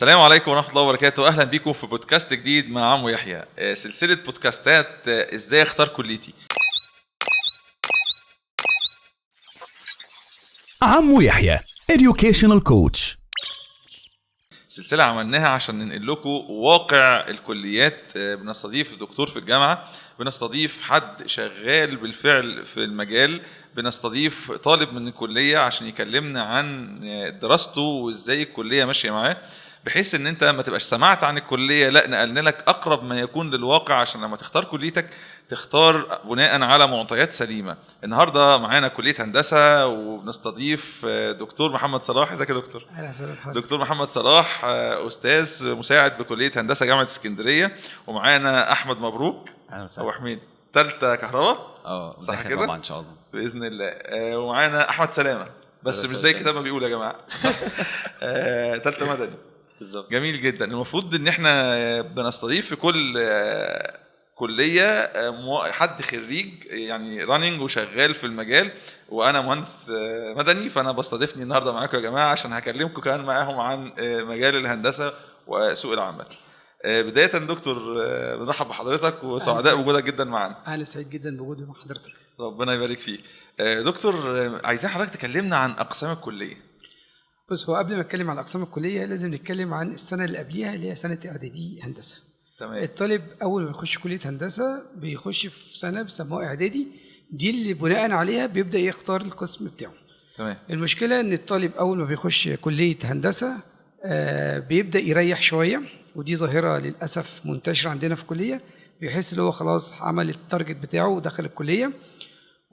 السلام عليكم ورحمة الله وبركاته. أهلا بكم في بودكاست جديد مع عمو يحيى، سلسلة بودكاستات إزاي أختار كليتي. عمو يحيى Educational Coach. سلسلة عملناها عشان ننقل لكم واقع الكليات. بنستضيف دكتور في الجامعة، بنستضيف حد شغال بالفعل في المجال، بنستضيف طالب من الكلية عشان يكلمنا عن دراسته وإزاي الكلية ماشية معاه، بحيث ان انت ما تبقاش سمعت عن الكلية، لا نقلنا لك اقرب ما يكون للواقع عشان لما تختار كليتك تختار بناء على معطيات سليمة. النهاردة معانا كلية هندسة وبنستضيف دكتور محمد صلاح. ازيك يا دكتور؟ اهلا وسهلا بحضرتك. دكتور محمد صلاح استاذ مساعد بكلية هندسة جامعة اسكندرية، ومعانا احمد مبروك. اهلا وسهلا. ابو حميد ثالثه كهرباء. صح كده طبعا ان شاء الله باذن الله. ومعانا احمد سلامة، بس مش زي كتاب ما بيقول يا جماعة. ثالثه مدني. بالظبط. جميل جدا. المفروض ان احنا بنستضيف في كل كليه حد خريج يعني رانينج وشغال في المجال، وانا مهندس مدني، فانا بستضيفني النهارده معاكم يا جماعه عشان هكلمكم كمان معاهم عن مجال الهندسه وسوق العمل. بدايه دكتور بنرحب بحضرتك وسعداء بوجودك جدا معانا. اهلا، سعيد جدا بوجودي مع حضرتك. ربنا يبارك فيك. دكتور عايزين حضرتك تكلمنا عن اقسام الكليه. بص، هو قبل ما اتكلم عن اقسام الكليه لازم نتكلم عن السنه اللي قبليها اللي هي سنه اعدادي هندسه. تمام. الطالب اول ما يخش كليه هندسه بيخش في سنه بيسموها اعدادي، دي اللي بناء عليها بيبدا يختار القسم بتاعه. تمام. المشكله ان الطالب اول ما بيخش كليه هندسه بيبدا يريح شويه، ودي ظاهره للاسف منتشره عندنا في الكليه. بيحس ان هو خلاص عمل التارجت بتاعه ودخل الكليه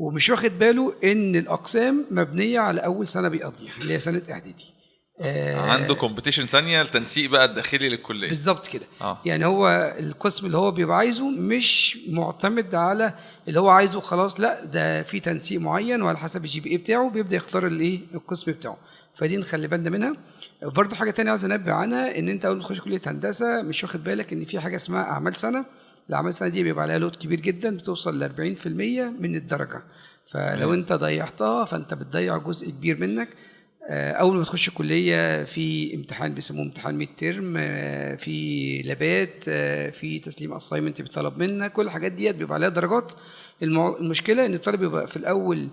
ومش واخد باله ان الاقسام مبنيه على اول سنه بيقضيها اللي هي سنه اعدادي. عنده كومبيتيشن تانية التنسيق بقى الداخلي للكليه. بالظبط كده. يعني هو القسم اللي هو بيبقى عايزه مش معتمد على اللي هو عايزه خلاص، لا ده في تنسيق معين وعلى حسب الجي بي اي بتاعه بيبدا يختار الايه القسم بتاعه. فدي نخلي بالنا منها. برضو حاجه تانية عايز انبه عنها، ان انت اول ما تخش كليه هندسه مش واخد بالك ان في حاجه اسمها اعمال سنه. الاعمال سنه دي بيبقى عليها لود كبير جدا، بتوصل ل 40% من الدرجه. فلو انت ضيعتها فانت بتضيع جزء كبير منك. اول ما تخش الكليه في امتحان بيسموه امتحان ميد تيرم، في لابات، في تسليم اساينمنت بيطلب منك، كل الحاجات ديت بيبقى عليها درجات. المشكله ان الطالب بيبقى في الاول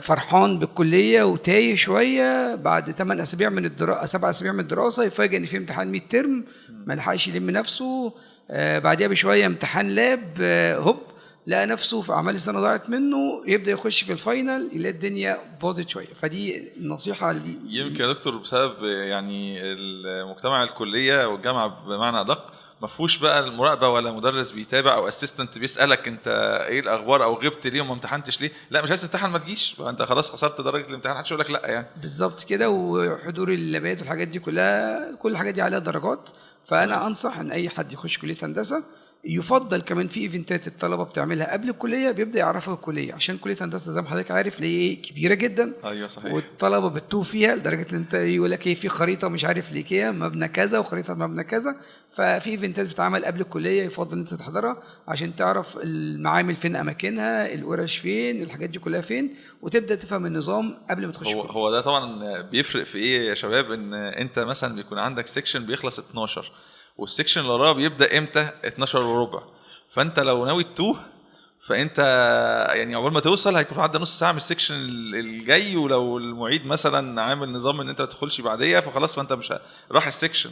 فرحان بالكليه وتايه شويه، بعد 8 اسابيع من الدراسه 7 اسابيع من الدراسه يفاجئ ان في امتحان ميد تيرم ما لحقش يلم نفسه. بعديها بشويه امتحان لاب، هوب لقى نفسه في اعمال السنه ضاعت منه، يبدا يخش في الفاينل يلاقي الدنيا باظت شويه. فدي النصيحه اللي يمكن يا دكتور بسبب يعني المجتمع الكليه والجامعه بمعنى ادق ما فيهوش بقى المراقبه ولا مدرس بيتابع او اسيستنت بيسالك انت ايه الاخبار او غبت ليه وما امتحنتش ليه. لا مش عايز تمتحن ما تجيش، فانت خلاص خسرت درجه الامتحان، محدش يقول لك لا يعني. بالظبط كده. وحضور اللابات والحاجات دي كلها، كل الحاجات دي عليها درجات. فانا انصح ان اي حد يخش كليه هندسه يفضل كمان في ايفنتات الطلبه بتعملها قبل الكليه بيبدا يعرفوا الكليه، عشان كليه هندسه زي ما حضرتك عارف ليه كبيره جدا. ايوه صحيح. والطلبه بتوه فيها لدرجه ان انت يقول لك ايه، في خريطه مش عارف ليه كده مبنى كذا وخريطه مبنى كذا. ففي ايفنتات بتتعمل قبل الكليه يفضل ان انت تحضرها عشان تعرف المعامل فين اماكنها، الورش فين، الحاجات دي كلها فين، وتبدا تفهم النظام قبل ما تخش. هو ده طبعا بيفرق في ايه يا شباب؟ ان انت مثلا بيكون عندك سيكشن بيخلص 12 والسيكشن اللي وراه بيبدا امتى 12 وربع، فانت لو ناوي تتوه فانت يعني اول ما توصل هيكون عدى نص ساعه من السيكشن الجاي، ولو المعيد مثلا عامل نظام ان انت ما تدخلش بعديه فخلاص فانت مش راح السيكشن.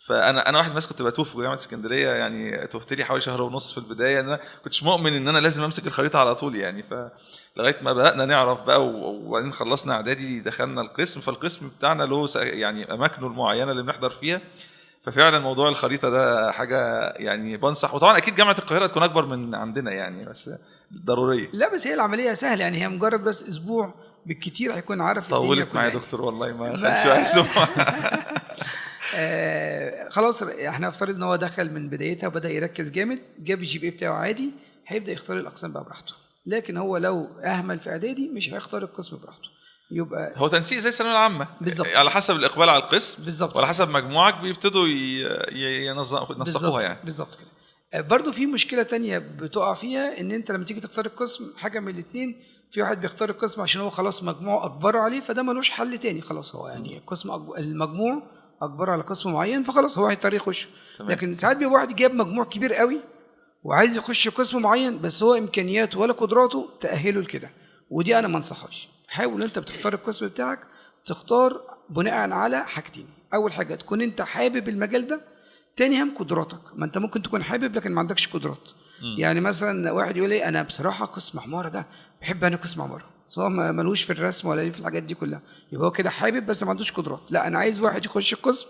فانا واحد الناس كنت بتوه في جامعه اسكندريه، يعني تهت لي حوالي شهر ونص في البدايه، انا كنتش مؤمن ان انا لازم امسك الخريطه على طول يعني. فلغايه ما بدانا نعرف بقى وبعدين خلصنا اعدادي دخلنا القسم، فالقسم بتاعنا له يعني اماكنه المعينه اللي بنحضر فيها. ففعلا موضوع الخريطه ده حاجه يعني بنصح، وطبعا اكيد جامعه القاهره تكون اكبر من عندنا يعني، بس ضروريه. لا بس هي العمليه سهله يعني، هي مجرد بس اسبوع بالكتير هيكون عارف. طولت معايا دكتور والله ما خدش عايزه. خلاص احنا افترض ان هو دخل من بدايتها وبدا يركز جامد، جاب الجي بي بتاعه عادي، هيبدا يختار الاقسام بقى براحته. لكن هو لو اهمل في اعدادي مش هيختار القسم براحته، يبقى هو تنسيق زي الثانويه العامه بالظبط على حسب الاقبال على القسم بالظبط وعلى حسب مجموعك بيبتدوا ينسقوها يعني. بالظبط كده. برضو في مشكله تانية بتقع فيها، ان انت لما تيجي تختار القسم حاجه من الاثنين، في واحد بيختار القسم عشان هو خلاص مجموعه اجبره عليه، فده ملوش حل تاني خلاص، هو يعني القسم المجموع اجبره على قسم معين فخلاص هو هيضطر يخش. تمام. لكن ساعات بيبقى واحد جاب مجموع كبير قوي وعايز يخش قسم معين بس هو امكانياته ولا قدراته تاهله لكده، ودي انا ما انصحهاش. حاول انت بتختار القسم بتاعك تختار بناء على حاجتين، اول حاجه تكون انت حابب المجال ده، تاني هم قدراتك. ما انت ممكن تكون حابب لكن ما عندكش قدرات. يعني مثلا واحد يقول لي انا بصراحه قسم عماره ده بحب، انا قسم عماره سواء ملوش في الرسم ولا ليه في الحاجات دي كلها، يبقى هو كده حابب بس ما عندوش قدرات. لا انا عايز واحد يخش القسم،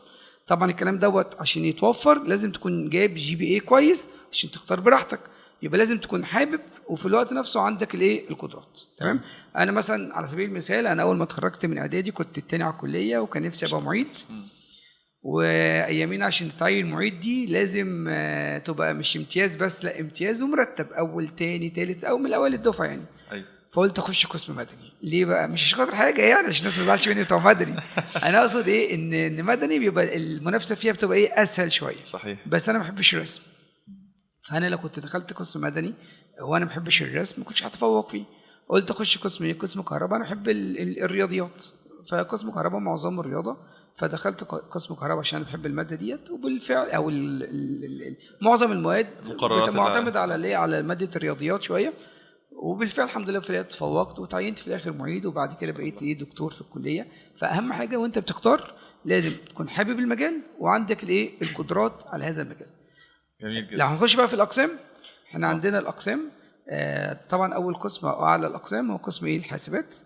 طبعا الكلام دوت عشان يتوفر لازم تكون جايب GPA كويس عشان تختار براحتك، يبقى لازم تكون حابب وفي الوقت نفسه عندك الايه القدرات. تمام. انا مثلا على سبيل المثال انا اول ما اتخرجت من اعدادي كنت التاني على الكليه وكان نفسي ابقى معيد. وايامين عشان تتعين معيد دي لازم تبقى مش امتياز بس، لا امتياز ومرتب اول تاني تالت او من الاول الدفعه يعني. ايوه. فقلت اخش قسم مدني. ليه بقى؟ مش خاطر حاجه يعني عشان الناس ما تزعلش مني بتوع مدني. انا اقصد ايه ان مدني بيبقى المنافسه فيها بتبقى ايه اسهل شويه. صحيح. بس انا ما بحبش الرسم، فانا لو كنت دخلت قسم مدني وانا ما بحبش الرسم ما كنتش هتفوق فيه. قلت اخش قسم ايه؟ قسم كهرباء، انا بحب الرياضيات، فقسم كهرباء معظمه الرياضه، فدخلت قسم كهرباء عشان انا بحب الماده ديت. وبالفعل او معظم المواد معتمد على الايه على ماده الرياضيات شويه. وبالفعل الحمد لله في الكليه تفوقت وتعينت في الاخر معيد، وبعد كده بقيت ايه دكتور في الكليه. فاهم حاجه وانت بتختار لازم تكون حابب المجال وعندك الايه القدرات على هذا المجال. جميل جدا. لو هنخش بقى في الاقسام، احنا عندنا الاقسام. طبعا اول قسم او اعلى الاقسام هو قسم ايه الحاسبات.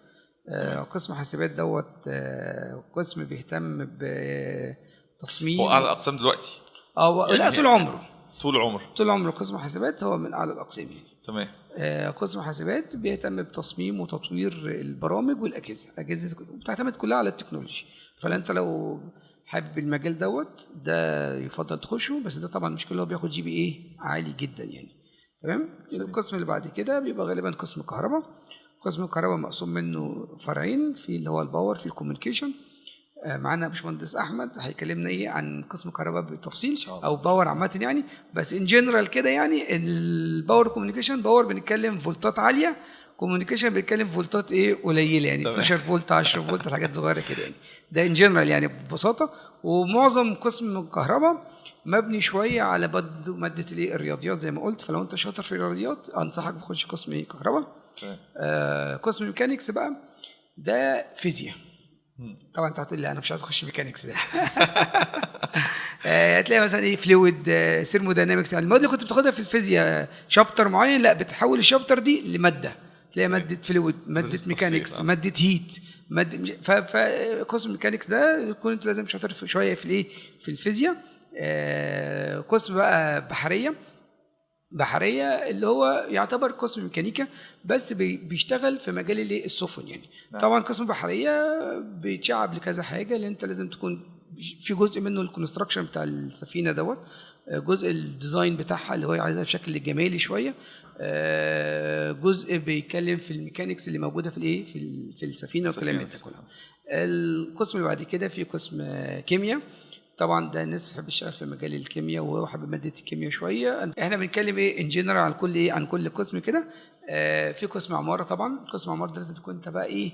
قسم حاسبات دوت قسم بيهتم بتصميم. هو اعلى الاقسام دلوقتي؟ يعني لا طول عمره. طول عمره قسم حاسبات هو من اعلى الاقسام يعني. تمام. قسم حاسبات بيهتم بتصميم وتطوير البرامج والاجهزه، اجهزه بتعتمد كلها على التكنولوجيا. فانت لو حابب المجال دوت ده يفضل تخشه، بس ده طبعا مش كله بياخد GPA عالي جدا يعني. تمام. القسم اللي بعد كده بيبقى غالبا قسم كهرباء. قسم الكهرباء مقسوم منه فرعين، في اللي هو الباور في الكوميونيكيشن. معانا باشمهندس احمد هيكلمنا ايه عن قسم الكهرباء بالتفصيل او باور عامه يعني. بس ان جنرال كده يعني الباور كوميونيكيشن باور بنتكلم فولتات عاليه، كوميونيكيشن بنتكلم فولتات ايه قليله يعني 12 فولت 10 فولت الحاجات صغيره كده يعني. ده ان جنرال يعني ببساطه. ومعظم قسم الكهرباء مبني شويه على ماده الايه الرياضيات زي ما قلت. فلو انت شاطر في الرياضيات انصحك تخش قسم ايه كهرباء. قسم ميكانيكس بقى ده فيزياء. طبعا انت هتقول لي انا مش عايز اخش ميكانيكس ده. هتلاقي مثلا ايه فلويد ثيرموداينامكس، يعني المواد اللي كنت بتاخدها في الفيزياء شابتر معين لا بتحول الشابتر دي لماده، تلاقي ماده فلويد، ماده ميكانيكس، ماده هيت، ماده. فقسم ميكانيكس ده يكون انت لازم شاطر في شويه في الايه في الفيزياء. قسم بقى بحريه اللي هو يعتبر قسم ميكانيكا بس بيشتغل في مجال الايه السفن يعني. طبعا قسم بحريه بيتشعب لكذا حاجه، لان انت لازم تكون في جزء منه الكونستراكشن بتاع السفينه دوت، جزء الديزاين بتاعها اللي هو عايزها بشكل جمالي شويه، جزء بيتكلم في الميكانيكس اللي موجوده في الايه في السفينه والكلام ده كله. القسم اللي بعد كده في قسم كيمياء. طبعا ده الناس بتحب تشتغل في مجال الكيمياء وهو حابب ماده الكيمياء شويه. احنا بنتكلم ايه ان جنرال عن كل ايه عن كل قسم كده. في قسم عماره. طبعا قسم عماره ده لازم تكون انت بقى ايه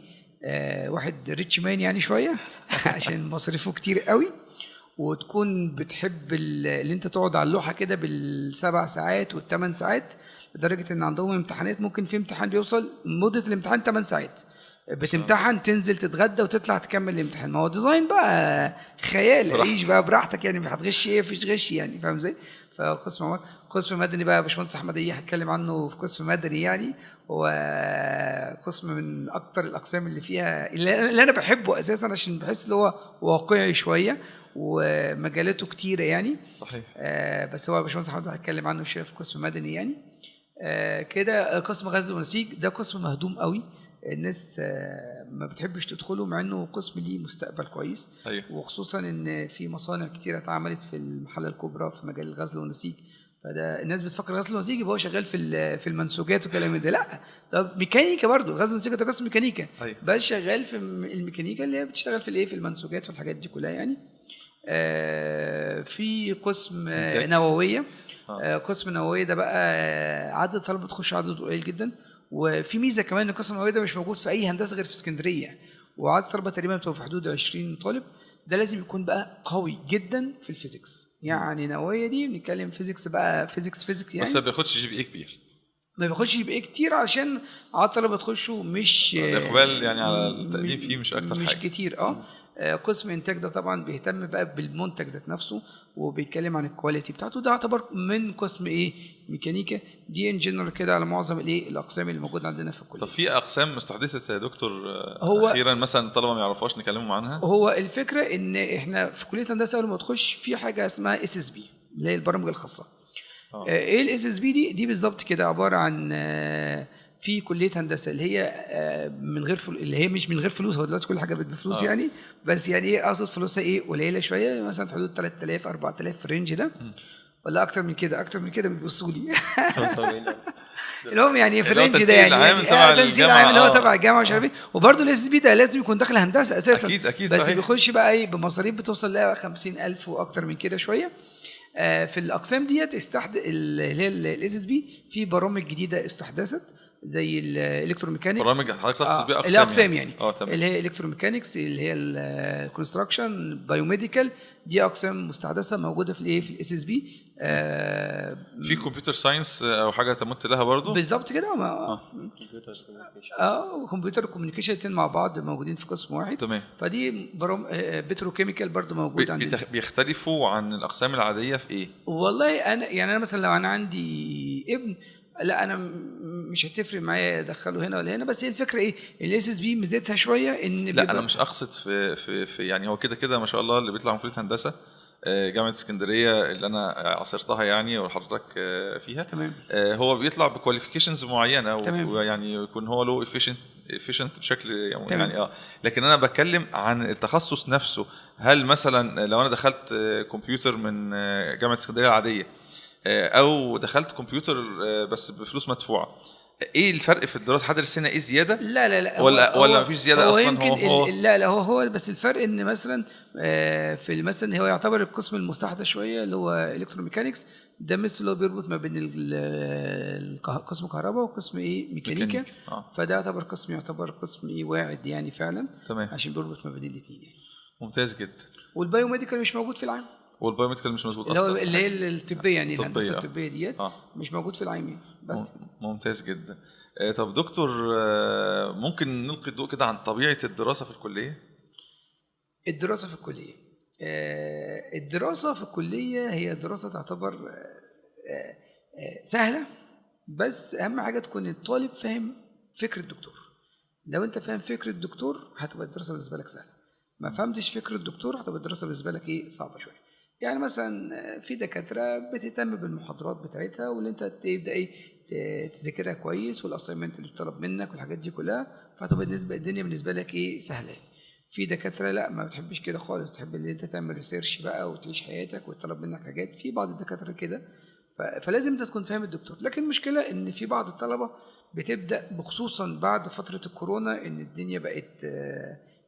واحد ريتش مان يعني شويه عشان مصاريفه كتير قوي، وتكون بتحب اللي انت تقعد على اللوحه كده بال7 ساعات وال8 ساعات، لدرجه ان عندهم امتحانات ممكن في امتحان بيوصل مده الامتحان 8 ساعات. بتمتحن تنزل تتغدى وتطلع تكمل الامتحان. ما هو ديزاين بقى خيال، عيش بقى براحتك يعني، ما هتغش ايه مفيش غش يعني، فاهم ازاي؟ فقسم قسم مدني بقى باشمهندس احمد ايه هتكلم عنه في قسم مدني يعني. هو قسم من اكتر الاقسام اللي فيها اللي انا بحبه اساسا عشان بحس ان هو واقعي شويه ومجالاته كتيره يعني. صحيح. بس هو باشمهندس احمد هيتكلم عنه شويه في قسم مدني يعني. كده قسم غزل ونسيج ده قسم مهضوم قوي، الناس ما بتحبش تدخله مع انه قسم ليه مستقبل كويس. أيوه. وخصوصا ان في مصانع كتيره اتعملت في المحله الكبرى في مجال الغزل والنسيج. فده الناس بتفكر غزل ونسيج يبقى هو شغال في المنسوجات والكلام ده، لا ده ميكانيكا برضه. غزل ونسيج ده قسم ميكانيكا. أيوه. بس شغال في الميكانيكا اللي هي بتشتغل في الايه في المنسوجات والحاجات دي كلها يعني. في قسم نوويه. قسم نوويه ده بقى عدد الطلبه بتخش عدد قليل جدا. وفي ميزه كمان ان قسم النوويه ده مش موجود في اي هندسه غير في اسكندريه، وعدد الطلبه تقريبا بتبقى في حدود 20 طالب. ده لازم يكون بقى قوي جدا في الفيزيكس. يعني نوويه دي بنتكلم فيزيكس بقى، فيزيكس يعني بس ما بياخدش جي بي اي كبير، ما بياخدش يبقى كتير عشان على الطلبه تخشوا مش الاقبال يعني على التقديم فيه مش اكتر مش حاجه. كتير. قسم انتاج ده طبعا بيهتم بقى بالمنتج ذات نفسه وبيتكلم عن الكواليتي بتاعته. ده يعتبر من قسم ميكانيكا دي ان جنرال كده على معظم الاقسام اللي موجوده عندنا في الكليه. طب في اقسام مستحدثت يا دكتور هو اخيرا مثلا الطلبه ما يعرفوش نكلمهم عنها؟ هو الفكره ان احنا في كليه هندسه اول ما تخش في حاجه اسمها اس اس بي اللي هي البرامج الخاصه. ايه الاس اس بي دي بالظبط كده؟ عباره عن في كليه هندسه اللي هي من غير اللي هي مش من غير فلوس. هو دلوقتي كل حاجه بفلوس يعني، بس يعني ايه اقصد فلوسها قليله شويه، مثلا في حدود 3000 4000 في الرينج ده، ولا اكتر من كده. اكتر من كده بيبصوا لي المهم يعني في الرينج ده يعني تنزيل عام اللي هو تبع الجامعه مش عارف ايه. وبرده الاس اس بي ده لازم يكون داخل هندسه اساسا، اكيد بس صحيح. بيخش بقى بمصاريف بتوصل ل 50000 واكتر من كده شويه. في الاقسام ديت اللي هي الاس اس بي في برامج جديده استحدثت زي الالكتروميكانكس. برامج حضرتك تقصد بيها الاقسام يعني تمام. اللي هي الالكتروميكانكس، اللي هي الكونستراكشن، بايوميديكال. دي اقسام مستحدثه موجوده في في الاس اس بي. في كمبيوتر ساينس او حاجه تمت لها برضو بالظبط كده. كمبيوتر كوميونيكيشن الاثنين مع بعض موجودين في قسم واحد. تمام. فدي بتروكيميكال برضو موجود عندنا. بيختلفوا عن الاقسام العاديه في ايه؟ والله انا مثلا لو انا عندي ابن، لا انا مش هتفرق معايا ادخله هنا ولا هنا. بس هي الفكره ايه؟ الاس اس بي ميزتها شويه ان لا انا مش اقصد في يعني هو كده ما شاء الله اللي بيطلع من كليه هندسه جامعه اسكندريه اللي انا عاصرتها يعني وحضرتك فيها. تمام. هو بيطلع بكواليفيكيشنز معينه ويعني يكون هو له efficient بشكل يعني لكن انا بتكلم عن التخصص نفسه. هل مثلا لو انا دخلت كمبيوتر من جامعه اسكندريه العاديه او دخلت كمبيوتر بس بفلوس مدفوعه، ايه الفرق في الدراسه؟ هدرس هنا ايه زياده؟ لا ولا مفيش زياده اصلا؟ يمكن هو بس الفرق ان مثلا في مثلا هو يعتبر القسم المستحدث شويه اللي هو الكتروميكانكس. ده مثل اللي هو بيربط ما بين قسم كهرباء وقسم ميكانيكا. فده يعتبر قسم واعد يعني فعلا. تمام. عشان بيربط ما بين الاثنين يعني. ممتاز جدا. والبايوميديكال مش موجود في العام. والبايوميديكال مش موجود اصلا، اللي هي الطبيه يعني الهندسه الطبيه ديت مش موجود في العام بس. ممتاز جدا. طب دكتور ممكن نلقي الضوء كده عن طبيعه الدراسه في الكليه؟ الدراسه في الكليه هي دراسه تعتبر سهله، بس اهم حاجه تكون الطالب فاهم فكر الدكتور. لو انت فاهم فكر الدكتور هتبقى الدراسه بالنسبه لك سهله. ما فهمتش فكر الدكتور هتبقى الدراسه بالنسبه لك صعبه شويه. يعني مثلا في دكاتره بتهتم بالمحاضرات بتاعتها واللي انت تبدا تذاكرها كويس والاساينمنت اللي بتطلب منك والحاجات دي كلها، فهتبقى الدنيا بالنسبه لك سهله. في دكاتره لا ما بتحبش كده خالص، تحب ان انت تعمل ريسيرش بقى وتعيش حياتك ويطلب منك حاجات. في بعض الدكاتره كده فلازم انت تكون فاهم الدكتور. لكن المشكله ان في بعض الطلبه بتبدا بخصوصا بعد فتره الكورونا ان الدنيا بقت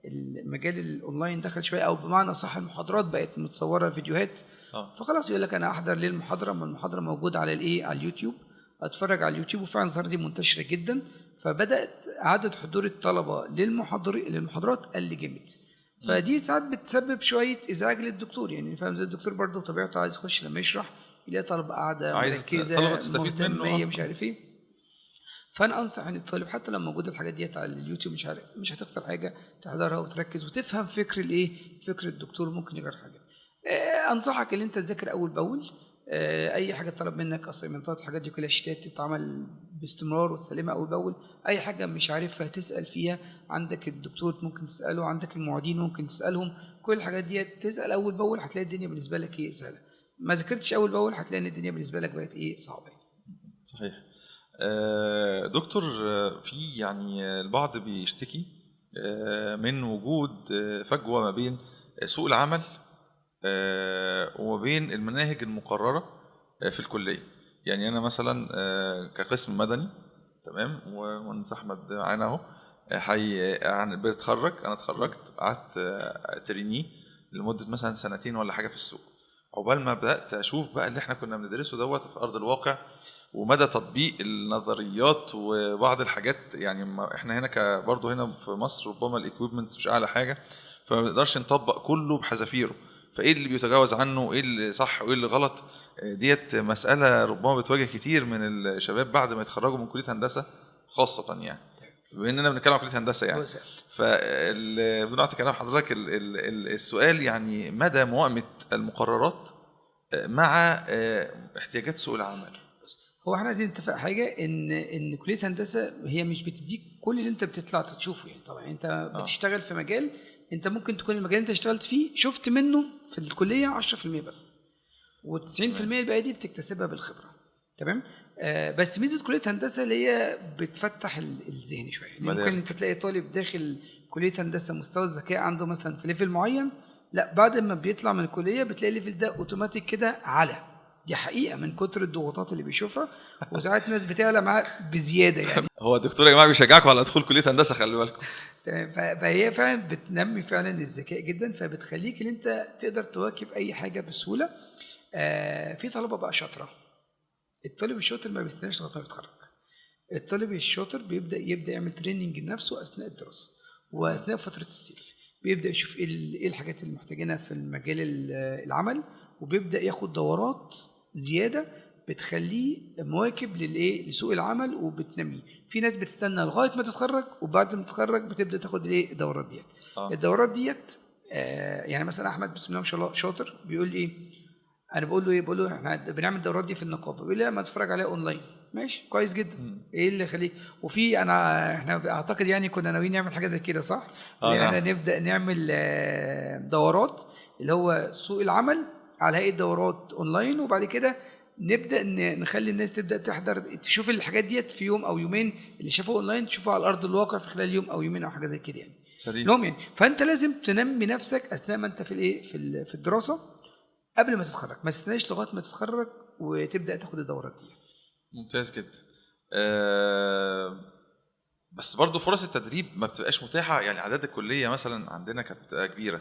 المجال الاونلاين دخل شويه، او بمعنى صح المحاضرات بقت متصوره فيديوهات. فخلاص يقول لك انا احضر ليه المحاضره؟ ما المحاضره موجوده على على اليوتيوب، اتفرج على اليوتيوب. وفعلا صارت دي منتشره جدا. فبدات عدد حضور الطلبه للمحاضرات قل جامد. فدي ساعات بتسبب شويه ازعاج للدكتور. يعني فاهم زي الدكتور برضه بطبيعته عايز يخش لما يشرح يلاقي طلبه قاعده مركزه مهتميه مش عارف ايه. فانا انصح ان الطالب حتى لما موجود الحاجات ديت على اليوتيوب مش هتخسر حاجه، تحضرها وتركز وتفهم فكر فكر الدكتور ممكن يغير حاجه. انصحك ان انت تذاكر اول باول. اي حاجه طلب منك اسايمنتات الحاجات دي كلها شتات تتعمل باستمرار وتسلمها اول باول. اي حاجه مش عارفها تسال فيها، عندك الدكتور ممكن تساله، عندك المعيدين ممكن تسالهم. كل الحاجات دي تسال اول باول هتلاقي الدنيا بالنسبه لك سهله. ما ذاكرتش اول باول هتلاقي ان الدنيا بالنسبه لك بقت صعبه. صحيح. دكتور في يعني البعض بيشتكي من وجود فجوة ما بين سوق العمل وما بين المناهج المقررة في الكلية. يعني أنا مثلا كقسم مدني تمام، ومهندس أحمد معانا أهو يعني بتخرج. أنا اتخرجت قعدت تريني لمدة مثلا سنتين ولا حاجة في السوق، عقبال ما بدأت أشوف بقى اللي احنا كنا بندرسه دوت في أرض الواقع ومدى تطبيق النظريات وبعض الحاجات. يعني احنا هنا برضه هنا في مصر ربما الايكويبمنتس مش اعلى حاجه، فما بنقدرش نطبق كله بحذافيره. فايه اللي بيتجاوز عنه، ايه اللي صح وايه اللي غلط، ديت مساله ربما بتواجه كتير من الشباب بعد ما يتخرجوا من كليه هندسه خاصه يعني، بما اننا بنتكلم عن كليه هندسه يعني. بدون قطع كلام حضرتك، السؤال يعني مدى موائمه المقررات مع احتياجات سوق العمل. هو احنا عايزين نتفق حاجه، ان كليه هندسه هي مش بتديك كل اللي انت بتطلع تشوفه يعني. طبعا انت بتشتغل في مجال، انت ممكن تكون المجال اللي انت اشتغلت فيه شفت منه في الكليه 10% بس، و90% الباقي دي بتكتسبها بالخبره. تمام. بس ميزه كليه هندسه اللي هي بتفتح الذهن شويه يعني. ممكن انت تلاقي طالب داخل كليه هندسه مستوى الذكاء عنده مثلا في ليفل معين، لا بعد ما بيطلع من الكليه بتلاقي الليفل ده اوتوماتيك كده على. دي حقيقه من كتر الضغوطات اللي بيشوفها، وساعات ناس بتعلى معاه بزياده يعني. هو الدكتور يا جماعه بيشجعكم على دخول كليه هندسه، خلي بالكم. فهي فعلا بتنمي فعلا الذكاء جدا، فبتخليك ان انت تقدر تواكب اي حاجه بسهوله. في طلبه بقى شاطره. الطالب الشاطر ما بيستناش لغايه ما بيتخرج. الطالب الشاطر يبدا يعمل تريننج لنفسه اثناء الدراسه واثناء فتره الصيف. بيبدا يشوف ايه الحاجات اللي محتاجينها في المجال العمل، وبيبدا ياخد دورات زياده بتخليه مواكب لسوق العمل وبتنميه. في ناس بتستنى لغايه ما تتخرج، وبعد ما تتخرج بتبدا تاخد الدورات ديت. الدورات ديت يعني مثلا احمد بسم الله ما شاء الله شاطر بيقول لي انا بقول له احنا بنعمل الدورات دي في النقابه، بيقول لي ما تتفرج عليها اونلاين. ماشي كويس جدا. ايه اللي يخليك؟ وفي احنا اعتقد يعني كنا ناويين نعمل حاجه زي كده صح؟ اللي احنا نبدا نعمل دورات اللي هو سوق العمل على هيئه دورات اونلاين، وبعد كده نبدا نخلي الناس تبدا تحضر تشوف الحاجات ديت في يوم او يومين، اللي شافوه اونلاين تشوفوه على ارض الواقع في خلال يوم او يومين او حاجه زي كده يعني. سليم. يعني فانت لازم تنمي نفسك اثناء ما انت في الدراسه قبل ما تتخرج. ما تستناش لغايه ما تتخرج وتبدا تاخد الدورات دي. ممتاز جدا. بس برضو فرص التدريب ما بتبقاش متاحه يعني. اعداد الكليه مثلا عندنا كانت كبيره،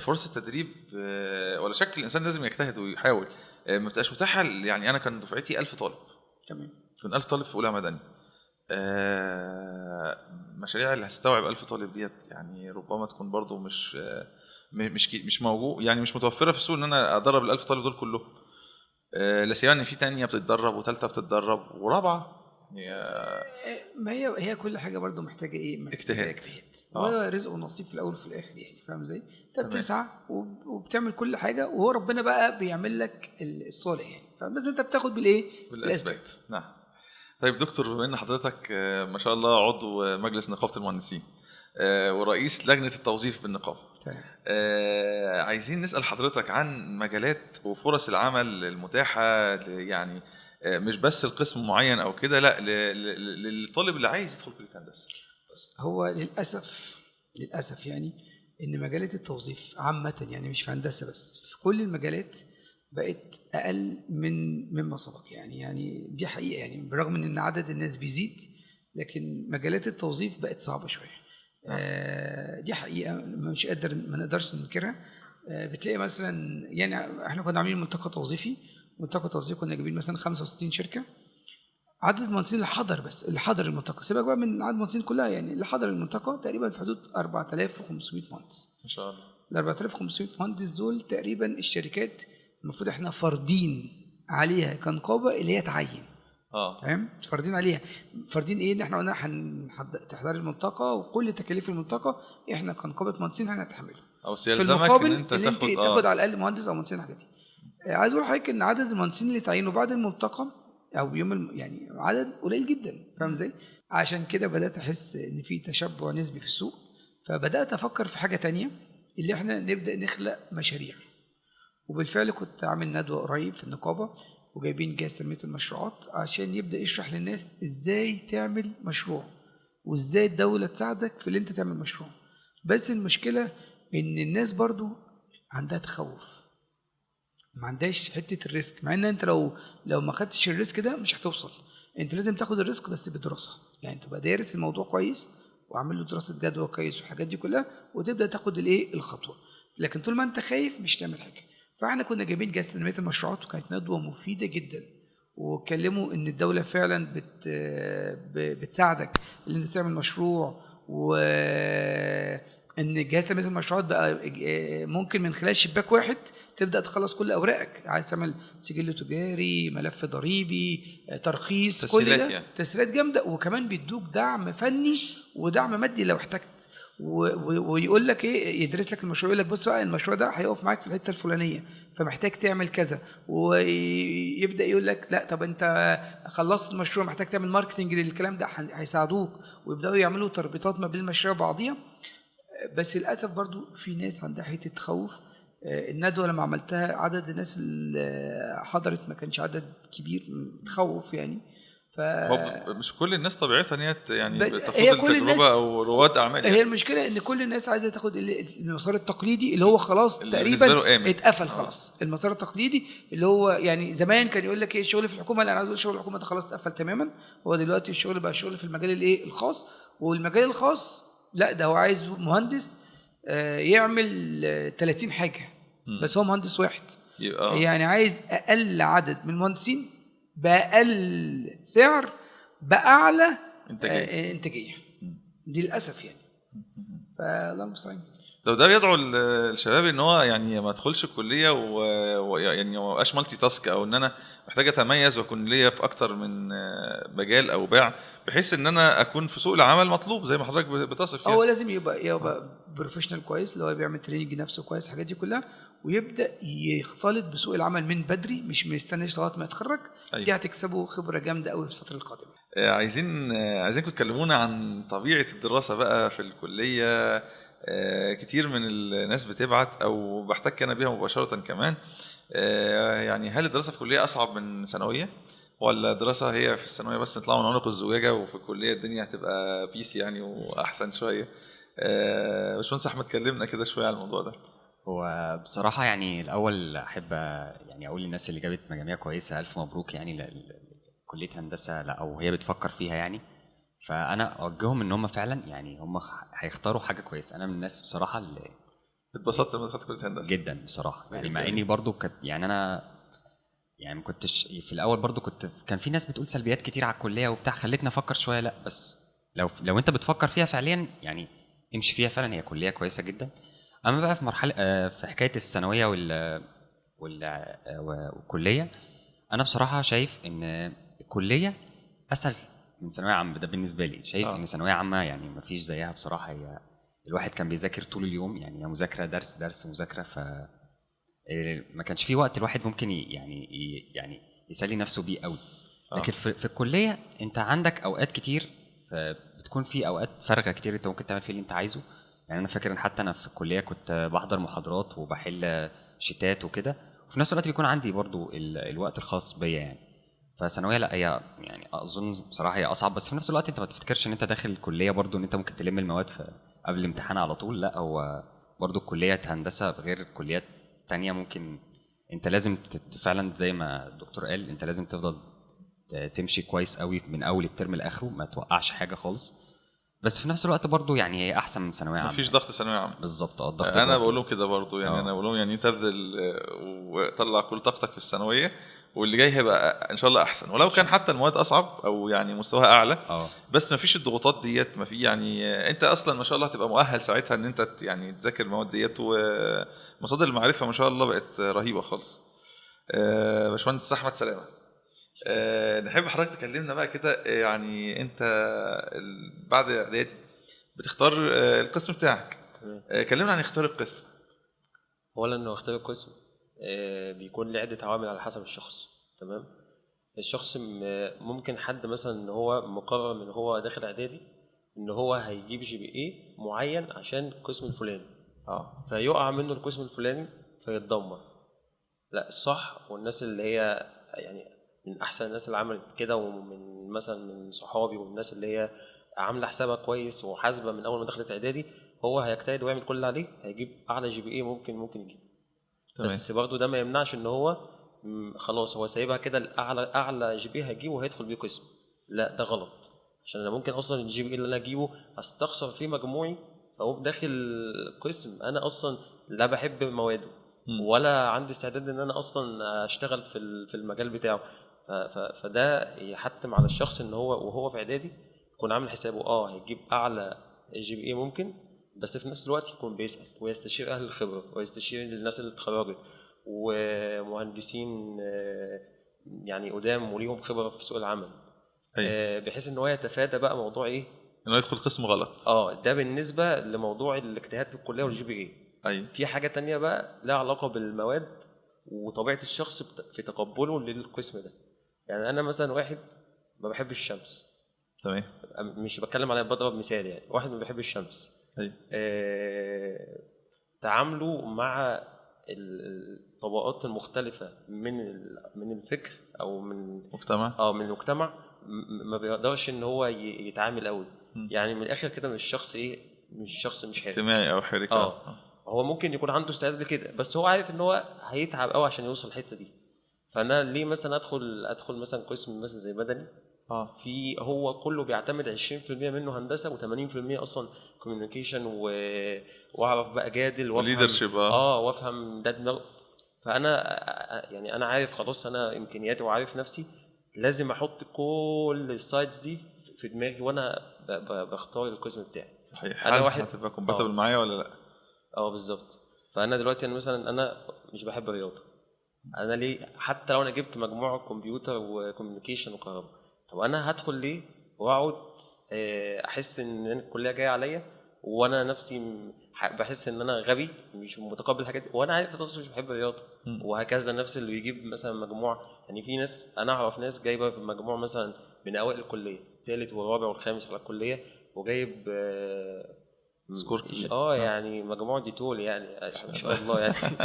فرص التدريب ولا شك الانسان لازم يجتهد ويحاول، ما بتبقاش متاحه يعني. انا كان دفعتي 1000 طالب. تمام. كان 1000 طالب في اولى مدني. مشاريع اللي هتستوعب 1000 طالب ديت يعني ربما تكون برضو مش موجود يعني، مش متوفره في السوق ان انا ادرب ال 1000 طالب دول كلهم. لا سيما ان في تانية بتتدرب وثالثه بتتدرب ورابعه يعني. ما هي كل حاجه برضو محتاجه اجتهاد. هو رزق ونصيب في الاول وفي الاخر يعني. فاهم ازاي؟ انت بتسعى وبتعمل كل حاجه، وهو ربنا بقى بيعمل لك الصالح يعني. فبس انت بتاخد بالاسباب. نعم. طيب دكتور، بما ان حضرتك ما شاء الله عضو مجلس نقابه المهندسين ورئيس لجنه التوظيف بالنقابه، عايزين نسال حضرتك عن مجالات وفرص العمل المتاحه يعني مش بس القسم معين او كده، لا للطالب اللي عايز يدخل كليه هندسه. هو للاسف يعني ان مجالات التوظيف عامه يعني مش في هندسه بس، في كل المجالات بقت اقل مما سبق يعني دي حقيقه يعني. بالرغم من ان عدد الناس بيزيد، لكن مجالات التوظيف بقت صعبه شويه. دي حقيقه ما نقدرش ننكرها. بتلاقي مثلا يعني احنا كنا عاملين ملتقى توظيفي كنا جايبين مثلا 65 شركه. عدد المهندسين اللي حضر الملتقى، سيبك بقى من عدد المهندسين كلها يعني، اللي حضر الملتقى تقريبا في حدود 4500 مهندس. ما شاء الله. ال 4500 مهندس دول تقريبا الشركات المفروض احنا فارضين عليها كنقابه اللي هي تعين. تمام. فارضين عليها ايه؟ ان احنا قلنا تحضير الملتقى وكل تكاليف الملتقى احنا كنقابه مهندسين هنتحملها. في المقابل ان انت تاخد على الاقل مهندس او مهندسين الحاجات دي. عايز اقول لحضرتك ان عدد المهندسين اللي تعينوا بعد الملتقى او يوم يعني عدد قليل جدا. فاهم ازاي؟ عشان كده بدات احس ان في تشبع نسبي في السوق، فبدات افكر في حاجه تانية، اللي احنا نبدا نخلق مشاريع. وبالفعل كنت عامل ندوه قريب في النقابه، وجايبين جهاز تنميه المشروعات عشان يبدا يشرح للناس ازاي تعمل مشروع، وازاي الدوله تساعدك في اللي انت تعمل مشروع. بس المشكله ان الناس برضو عندها تخوف، ما عندهاش حته الريسك. مع ان انت لو ما خدتش الريسك ده مش هتوصل. انت لازم تاخد الريسك بس بدراسه يعني، تبقى دارس الموضوع كويس وعامل له دراسه جدوى كويس والحاجات دي كلها، وتبدا تاخد الخطوه. لكن طول ما انت خايف مش تعمل حاجه. فاحنا كنا جايبين جهاز تنميه المشروعات، وكانت ندوه مفيده جدا، واتكلموا ان الدوله فعلا بتساعدك ان انت تعمل مشروع، ان جهاز تنميه المشروعات بقى ممكن من خلال شباك واحد تبدا تخلص كل اوراقك. عايز تعمل سجل تجاري، ملف ضريبي، ترخيص، كل تسهيلات ده يعني. تسهيلات جامده، وكمان بيدوك دعم فني ودعم مادي لو احتجت. ويقول لك ايه، يدرس لك المشروع، يقول لك بص بقى المشروع ده هيقف معاك في الحته الفلانيه فمحتاج تعمل كذا، ويبدا يقول لك لا طب انت خلصت المشروع محتاج تعمل ماركتنج للكلام ده، هيساعدوك ويبداوا يعملوا تربيطات ما بين المشاريع وبعضيها. بس للاسف برضو في ناس عندها حته تخوف. الندوه لما عملتها عدد الناس اللي حضرت ما كانش عدد كبير، تخوف يعني. هو مش كل الناس طبيعتها ان هي يعني هي بتاخد كل الناس، التجربه او رواد اعمال هي يعني. المشكله ان كل الناس عايزه تاخد المسار التقليدي اللي هو خلاص اللي بالنسبة تقريبا له آمن. اتقفل خلاص. المسار التقليدي اللي هو يعني زمان كان يقول لك ايه الشغل في الحكومه، لا انا عايز اقول شغل الحكومه ده خلاص اتقفل تماما. هو دلوقتي الشغل بقى شغل في المجال الايه الخاص، والمجال الخاص لا ده هو عايز مهندس يعمل 30 حاجه بس هو مهندس واحد. يعني عايز اقل عدد من المهندسين باقل سعر باعلى انتاجيه. دي للاسف يعني. فالله المستعان. طب ده بيدعو الشباب ان هو يعني ما ادخلش الكليه ويعني ما ابقاش مالتي تاسك، او ان انا محتاج اتميز واكون ليا في اكتر من مجال او باع، بحيث ان انا اكون في سوق العمل مطلوب زي ما حضرتك بتصف هو يعني. لازم يبقى بروفيشنال كويس، اللي هو بيعمل تريننج نفسه كويس، الحاجات دي كلها، ويبدا يختلط بسوق العمل من بدري، مش مستنيش لغايه ما يتخرج. أيوة. دي هتكسبه خبره جامده قوي في الفتره القادمه. عايزينكم تكلمونا عن طبيعه الدراسه بقى في الكليه. كتير من الناس بتبعت او بحتك انا بيها مباشره كمان. يعني هل الدراسه في الكليه اصعب من ثانويه، ولا الدراسه هي في الثانويه بس نطلع من عنق الزجاجه وفي الكليه الدنيا هتبقى بيس يعني واحسن شويه؟ باشمهندس احمد كلمنا كده شويه على الموضوع ده. هو بصراحة يعني الأول أحب يعني أقول للناس اللي جابت مجاميع كويسة ألف مبروك يعني لكلية هندسة أو هي بتفكر فيها يعني. فأنا أوجههم إن هم فعلا يعني هم هيختاروا حاجة كويسة. أنا من الناس بصراحة اللي اتبسطت لما دخلت كليه هندسه جدا بصراحة يعني، مع إني برضو كنت يعني أنا يعني ما كنتش في الأول برضو كان في ناس بتقول سلبيات كتير على الكلية وبتاع، خلتني أفكر شوية. لأ بس لو أنت بتفكر فيها فعليا يعني امشي فيها فعلا، هي كلية كويسة جدا. اما بقى في مرحله في حكايه الثانويه والكليه، انا بصراحه شايف ان الكليه اسهل من ثانويه عامه. ده بالنسبه لي شايف ان ثانويه عامه يعني ما فيش زيها بصراحه. هي الواحد كان بيذاكر طول اليوم يعني، يا مذاكره درس درس مذاكره، ف ما كانش في وقت الواحد ممكن يعني يسلي نفسه بيه قوي. لكن في الكليه انت عندك اوقات كتير، بتكون في اوقات فارغه كتير انت ممكن تعمل فيه اللي انت عايزه. يعني انا فاكر ان حتى انا في الكليه كنت بحضر محاضرات وبحل شيتات وكده، وفي نفس الوقت بيكون عندي برضو الوقت الخاص بيا يعني. فثانويه لا هي يعني اظن بصراحه هي اصعب، بس في نفس الوقت انت ما تفتكرش ان انت داخل الكليه برضو ان انت ممكن تلم المواد قبل الامتحان على طول. لا هو برضو الكليه هندسه غير الكليات تانية. ممكن انت لازم فعلا زي ما الدكتور قال، انت لازم تفضل تمشي كويس قوي من اول الترم لاخره، ما توقعش حاجه خالص. بس في نفس الوقت برضو يعني هي احسن من ثانويه عامه. مفيش ضغط ثانويه عامه بالظبط. الضغط انا بقول لهم كده برضو يعني. انا أوه. بقول لهم يعني تبذل وطلع كل طاقتك في الثانويه، واللي جاي هيبقى ان شاء الله احسن، ولو كان حتى المواد اصعب او يعني مستواها اعلى. بس مفيش الضغوطات ديت، ما في يعني انت اصلا ما شاء الله هتبقى مؤهل ساعتها ان انت يعني تذاكر المواد ديت، ومصادر المعرفه ما شاء الله بقت رهيبه خالص. باشمهندس احمد سلامه، نحب حضرتك تكلمنا بقى كده. يعني انت بعد اعدادي بتختار القسم بتاعك. كلمنا عن اختيار القسم. اولا انه اختيار القسم بيكون له عده عوامل على حسب الشخص. تمام. الشخص ممكن حد مثلا ان هو مقرر من هو داخل اعدادي ان هو هيجيب GPA معين عشان القسم الفلاني، فيقع منه القسم الفلاني فيتدمر. لا الصح، والناس اللي هي يعني من احسن الناس اللي عملت كده، ومن مثلا من صحابي والناس اللي هي عامله حسابها كويس وحاسبه من اول ما دخلت اعدادي، هو هيجتهد ويعمل كل اللي عليه، هيجيب اعلى GPA ممكن يجيب. بس برضه ده ما يمنعش ان هو خلاص هو سايبها كده اعلى GPA هيجيبه وهيدخل بيه قسم. لا ده غلط، عشان انا ممكن اصلا الGPA اللي انا اجيبه استخسر فيه مجموعي، فاقوم داخل قسم انا اصلا لا بحب مواده ولا عندي استعداد ان انا اصلا اشتغل في المجال بتاعه. فده يحتم على الشخص ان هو وهو في اعدادي يكون عامل حسابه هيجيب اعلى GPA ممكن، بس في نفس الوقت يكون بيسأل ويستشير أهل الخبرة ويستشير الناس اللي اتخرجت ومهندسين يعني قدام وليهم خبرة في سوق العمل. أيوة. بحيث ان هو يتفادى بقى موضوع ايه انه يدخل قسم غلط. ده بالنسبة لموضوع الاجتهاد في الكلية والجي بي اي. ايوه. في حاجة تانية بقى لها علاقة بالمواد وطبيعة الشخص في تقبله للقسم ده. يعني انا مثلا واحد ما بحبش الشمس، تمام، مش بتكلم على بضرب مثال، يعني واحد ما بيحبش الشمس. ايوه. تعامله مع الطبقات المختلفة من الفكر او من مجتمع من المجتمع ما بيقدرش ان هو يتعامل قوي. يعني من الاخر كده مش شخص مش حرك اجتماعي او حرك. هو ممكن يكون عنده استعداد لكده، بس هو عارف ان هو هيتعب قوي عشان يوصل الحته دي. فانا ليه مثلا ادخل مثلا قسم مثلا زي مدني في هو كله بيعتمد 20% منه هندسه و80% اصلا كوميونيكيشن واعرف بقى جادل وليدرشيب وافهم ده دماغ. فانا يعني انا عارف خلاص انا امكانياتي وعارف نفسي، لازم احط كل السايدز دي في دماغي وانا بختار القسم بتاعي. صحيح. انا واحد هتبقى كومباتبل معايا ولا لا؟ بالظبط. فانا دلوقتي انا مش بحب الرياضه. انا ليه حتى لو انا جبت مجموعه كمبيوتر وكوميونيكيشن وكهرباء، طب انا هدخل ليه واقعد احس ان الكليه جايه عليا وانا نفسي بحس ان انا غبي مش متقبل الحاجات دي، وانا عارف اصلا مش بحب الرياضه. وهكذا نفس اللي بيجيب مثلا مجموعه، يعني في ناس انا اعرف ناس جايبه في المجموع مثلا من اوائل الكليه ثالث والرابع والخامس على الكليه وجايب سكور يعني مجموع دي طول يعني ما شاء الله يعني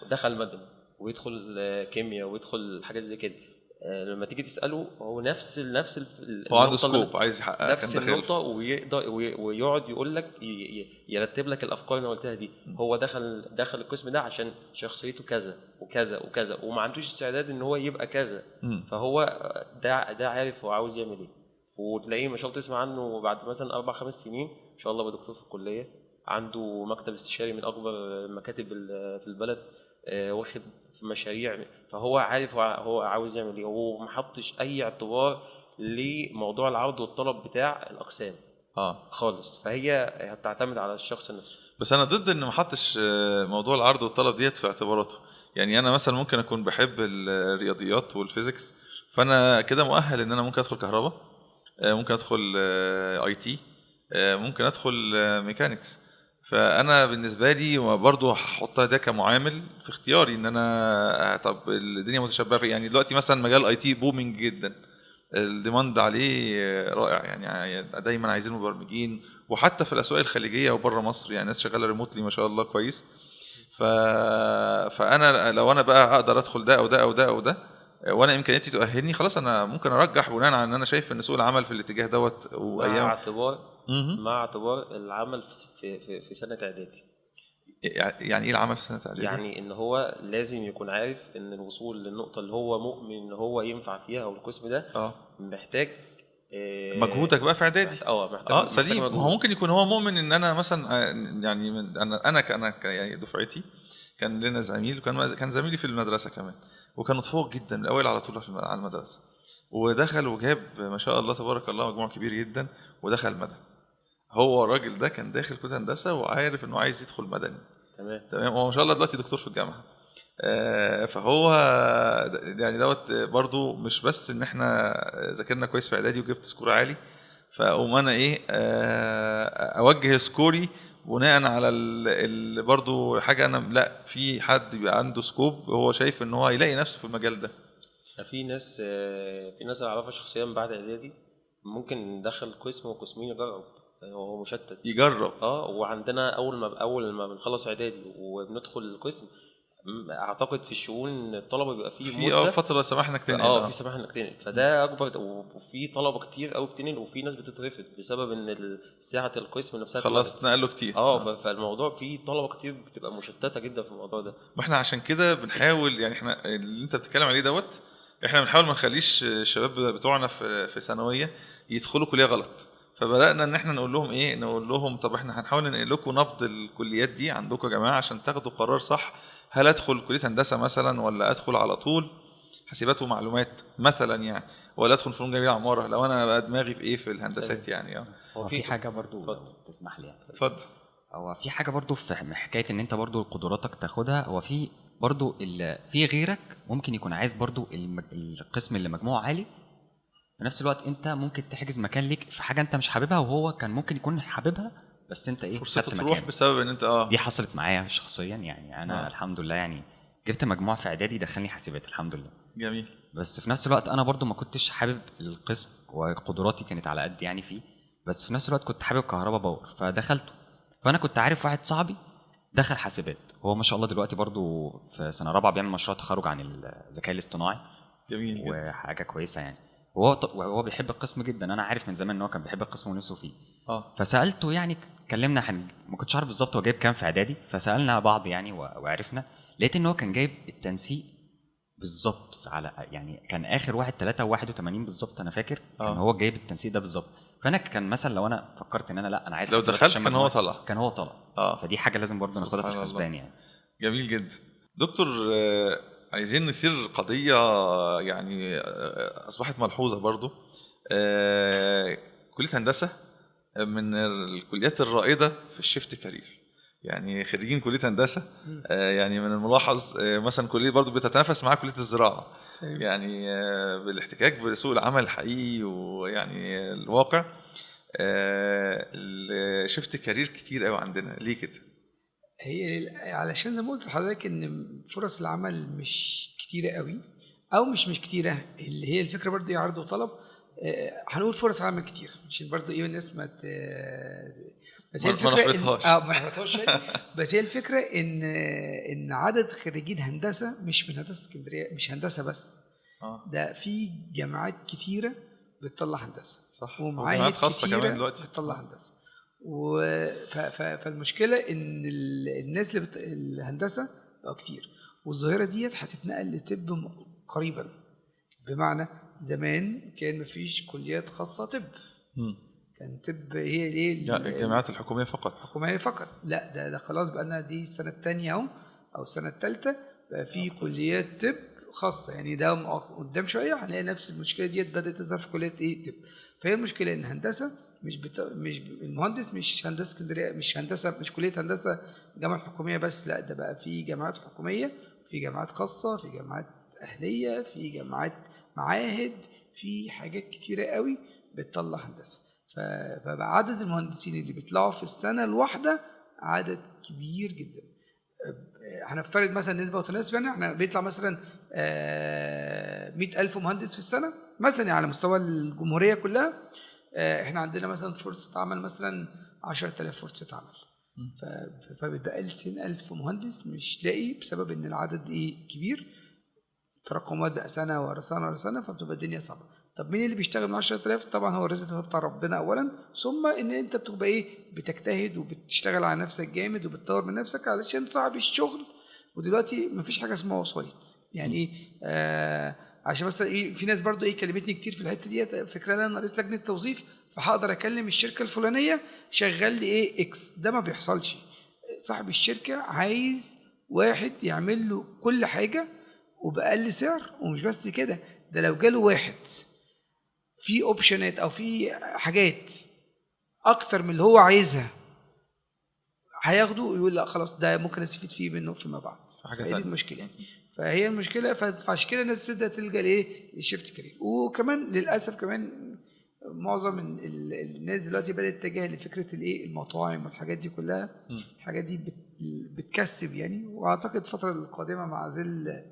دخل مدني ويدخل كيمياء ويدخل حاجات زي كده. لما تيجي تساله هو نفس هو عنده سكوب عايز يحققها نفس النقطه ويقدر ويقعد يقول لك يرتب لك الافكار اللي قلتها دي. هو دخل القسم ده عشان شخصيته كذا وكذا وكذا وما عندوش استعداد ان هو يبقى كذا. فهو ده عارف هو عاوز يعمل ايه. وتلاقيه ما شاء الله تسمع عنه بعد مثلا 4-5 سنين ان شاء الله بدكتور في الكليه، عنده مكتب استشاري من اكبر المكاتب في البلد، واخد في مشاريع. فهو عارف هو عاوز يعمل ايه. هو ما حطش اي اعتبار لموضوع العرض والطلب بتاع الاقسام خالص. فهي هتعتمد على الشخص نفسه. بس انا ضد ان ما حطش موضوع العرض والطلب ديت في اعتباراته. يعني انا مثلا ممكن اكون بحب الرياضيات والفيزيكس، فانا كده مؤهل ان انا ممكن ادخل كهرباء، ممكن ادخل اي تي، ممكن ادخل ميكانيكس. فانا بالنسبه لي برضو هحطها ده كمعامل في اختياري ان انا طب الدنيا متشابهه في. يعني دلوقتي مثلا مجال اي تي بومينج جدا، الديماند عليه رائع، يعني دايما عايزين مبرمجين، وحتى في الاسواق الخليجيه وبره مصر يعني ناس شغاله ريموتلي ما شاء الله كويس. فانا لو انا بقى اقدر ادخل ده او ده او ده او ده وانا امكانياتي تؤهلني، خلاص انا ممكن ارجح بناء على ان انا شايف ان سوق العمل في الاتجاه دوت وايام مع اعتبار العمل في سنه اعدادي. يعني ايه العمل في سنه اعدادي؟ يعني ان هو لازم يكون عارف ان الوصول للنقطه اللي هو مؤمن ان هو ينفع فيها او القسم ده محتاج مجهودك بقى في اعدادي. محتاج سليم. محتاج هو ممكن يكون هو مؤمن ان انا مثلا يعني انا يعني دفعتي كان لنا زميل كان زميلي في المدرسه كمان، وكان متفوق جدا من الاول على طول على المدرسه، ودخل وجاب ما شاء الله تبارك الله مجموع كبير جدا ودخل مدني. هو الراجل ده كان داخل كليه هندسه وعارف انه عايز يدخل مدني. تمام. هو ما شاء الله دلوقتي دكتور في الجامعه. فهو يعني دوت برضو مش بس ان احنا ذاكرنا كويس في اعدادي وجبت سكور عالي فاقوم انا اوجه سكوري بناء على برضو حاجه. انا لا، في حد بيبقى عنده سكوب هو شايف ان هو يلاقي نفسه في المجال ده. في ناس اعرفها شخصيا بعد اعدادي ممكن دخل قسم وقسمين يجرب، هو مشتت يجرب. وعندنا اول ما بنخلص اعدادي وبندخل القسم، اعتقد في الشؤون الطلبه بيبقى فيه فتره سماح انك تنقل. في سماح انك تنقل، فده اكبر. وفي طلبه كتير قوي بتنقل وفي ناس بتترفض بسبب ان ساعه القسم نفسها خلاص نقلوا كتير. فالموضوع فيه طلبه كتير بتبقى مشتته جدا في الموضوع ده. ما احنا عشان كده بنحاول، يعني احنا اللي انت بتتكلم عليه دوت احنا بنحاول ما نخليش الشباب بتوعنا في ثانويه يدخلوا كليه غلط. فبدانا ان احنا نقول لهم طب احنا هنحاول ننقل لكم نبض الكليات دي عندكم يا جماعه عشان تاخدوا قرار صح. هل ادخل كليه هندسه مثلا ولا ادخل على طول حاسبات ومعلومات مثلا يعني، ولا ادخل فنون جميله عماره لو انا بقى دماغي في ايه في الهندسات يعني. هو في حاجه برضو تسمح لي يعني. اتفضل. هو في حاجه برضو في حكايه ان انت برضو قدراتك تاخدها. هو في برضو في غيرك ممكن يكون عايز برضو القسم اللي مجموعه عالي، في نفس الوقت انت ممكن تحجز مكان ليك في حاجه انت مش حاببها وهو كان ممكن يكون حاببها، بس انت ايه فرصته خدت تروح مكانه. بسبب ان انت دي حصلت معايا شخصيا يعني. انا الحمد لله يعني جبت مجموع في اعدادي دخلني حاسبات الحمد لله. جميل. بس في نفس الوقت انا برضو ما كنتش حابب القسم وقدراتي كانت على قد يعني فيه، بس في نفس الوقت كنت حابب كهرباء باور فدخلته. فانا كنت عارف واحد صاحبي دخل حاسبات، هو ما شاء الله دلوقتي برضو في سنه رابعه بيعمل مشروع تخرج عن الذكاء الاصطناعي. جميل جدا. وحاجه كويسه يعني. وهو بيحب القسم جدا، انا عارف من زمان ان هو كان بيحب القسم ونفسه فيه. فسالته يعني اتكلمنا ما كنتش عارف بالظبط هو جايب كام في اعدادي، فسالنا بعض يعني وعرفنا. لقيت ان هو كان جايب التنسيق بالظبط على يعني كان اخر واحد 381 بالظبط انا فاكر. كان هو جايب التنسيق ده بالظبط. فانا كان مثلا لو انا فكرت ان انا لا انا عايز لو حسابات دخلت عشان كان هو طلع. كان هو طلع. فدي حاجه لازم برضه ناخدها في سبحان الحسبان الله. يعني. جميل جدا. دكتور عايزين نثير قضية يعني أصبحت ملحوظة برضو. كلية هندسة من الكليات الرائدة في الشيفت كارير. يعني خريجين كلية هندسة يعني من الملاحظ مثلا كلية برضو بتتنافس مع كلية الزراعة يعني بالاحتكاك بسوق العمل الحقيقي ويعني الواقع. الشيفت كارير كتير قوي عندنا. ليه كده؟ هي علشان زي ما قلت لحضرتك ان فرص العمل مش كتيره قوي، او مش كتيره، اللي هي الفكره برضو هي عرض وطلب. هنقول فرص عمل كتير عشان برضو ايه الناس ما بس هي الفكره ما نحبطهاش. ما نحبطهاش. بس هي الفكره ان عدد خريجين هندسه مش من هندسه اسكندريه، مش هندسه بس. ده في جامعات كتيره بتطلع هندسه، صح، ومعاهد خاصه كتيره كمان دلوقتي بتطلع هندسه. فالمشكله ان الناس اللي الهندسه بقوا كتير، والظاهره ديت هتتنقل لطب قريبا. بمعنى زمان كان مفيش كليات خاصه طب، كان طب هي ايه الجامعات الحكوميه فقط. حكوميه فقط. لا ده خلاص بقى لنا دي السنه الثانيه اهو او السنه الثالثه بقى في كليات طب خاصه. يعني ده قدام شويه هنلاقي نفس المشكله ديت بدات تظهر في كليات ايه طب. فهي المشكله ان هندسه مش المهندس مش هندسه اسكندريه، مش كليه هندسه جامعه حكوميه بس. لا ده بقى في جامعات حكوميه، في جامعات خاصه، في جامعات اهليه، في جامعات معاهد، في حاجات كتيره قوي بتطلع هندسه. فبقى عدد المهندسين اللي بيطلعوا في السنه الواحده عدد كبير جدا. هنفترض مثلا نسبه وتناسب، يعني احنا بيطلع مثلا 100,000 مهندس في السنه مثلا على مستوى الجمهوريه كلها. احنا عندنا مثلا فرصه عمل مثلا 10,000 فرصه عمل. فبيبقى 90,000 مهندس مش لاقي بسبب ان العدد ايه كبير، تراكمات بقى سنه ورا سنه ورا سنه، فبتبقى الدنيا صعبه. طب مين اللي بيشتغل من 10,000؟ طبعا هو الرزق بتاع ربنا اولا، ثم ان انت بتبقى ايه بتجتهد وبتشتغل على نفسك جامد وبتطور من نفسك علشان صاحب الشغل. ودلوقتي مفيش حاجه اسمها وسايط. يعني ايه عشان بس ايه في ناس برضو ايه كلمتني كتير في الحته ديت، فكره انا رئيس لجنه توظيف فهقدر اكلم الشركه الفلانيه شغال لي ايه اكس. ده ما بيحصلش. صاحب الشركه عايز واحد يعمل له كل حاجه وبأقل سعر. ومش بس كده، ده لو جاله واحد في اوبشنات او في حاجات اكتر من اللي هو عايزها هياخده ويقول لا خلاص ده ممكن استفيد فيه منه فيما بعد. فهي دي المشكله. فهي المشكله. فعشان كده الناس بتبدا تلجا لايه للشيفت كارير. وكمان للاسف كمان معظم الناس دلوقتي بدات تتجه لفكره الايه المطاعم والحاجات دي كلها. الحاجات دي بتكسب يعني. واعتقد الفتره القادمه مع ظل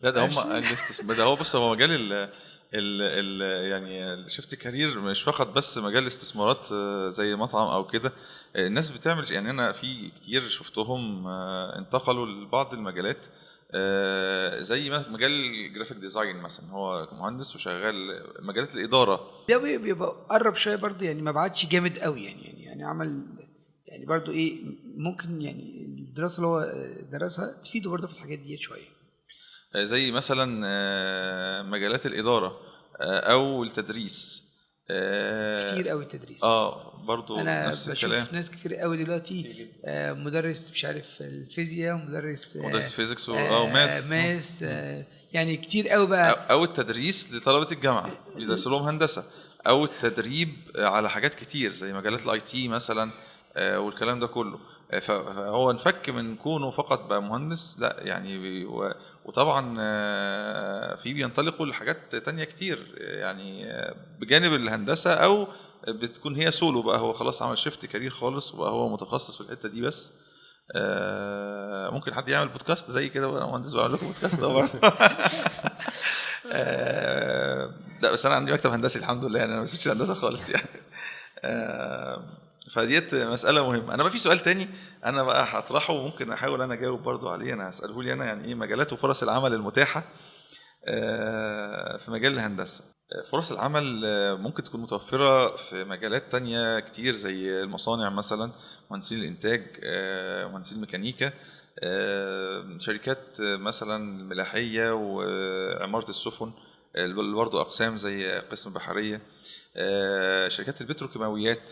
لا ده هم ده هو بص هو مجال ال يعني الشيفت كارير مش فقط بس مجال الاستثمارات زي مطعم او كده. الناس بتعمل يعني انا في كتير شفتهم انتقلوا لبعض المجالات زي مجال الجرافيك ديزاين مثلا. هو مهندس وشغال مجالات الاداره. ده بيبقى قرب شويه برضه يعني ما بعدش جامد قوي يعني عمل يعني برضه ايه ممكن يعني الدراسه اللي هو درسها تفيده برضه في الحاجات دي شويه. زي مثلا مجالات الإدارة أو التدريس. كتير قوي التدريس. برضو انا نفس بشوف الكلام. ناس كتير قوي دلوقتي مدرس مش عارف الفيزياء ومدرس فيزيكس ماس. يعني كتير قوي بقى. أو التدريس لطلبة الجامعة بيدرسوا لهم هندسة، أو التدريب على حاجات كتير زي مجالات الاي تي مثلا. والكلام ده كله. فهو انفك من كونه فقط بقى مهندس، لا يعني وطبعا في بينطلقوا لحاجات تانية كتير يعني بجانب الهندسة، او بتكون هي سولو بقى، هو خلاص عمل شيفت كارير خالص وبقى هو متخصص في الحتة دي بس. ممكن حد يعمل بودكاست زي كده بقى، مهندس بعمل لكم بودكاست برضه. لا بس انا عندي مكتب هندسي الحمد لله، يعني انا ما سبتش هندسه خالص يعني. فديت مساله مهمه. انا بقى في سؤال تاني انا بقى هطرحه وممكن احاول انا اجاوب برضو عليه، انا هساله لي انا، يعني ايه مجالات وفرص العمل المتاحه في مجال الهندسه؟ فرص العمل ممكن تكون متوفره في مجالات تانية كتير زي المصانع مثلا، مهندسين الانتاج، مهندسين الميكانيكا، شركات مثلا الملاحيه وعماره السفن، برضه اقسام زي قسم بحريه، شركات البتروكيماويات،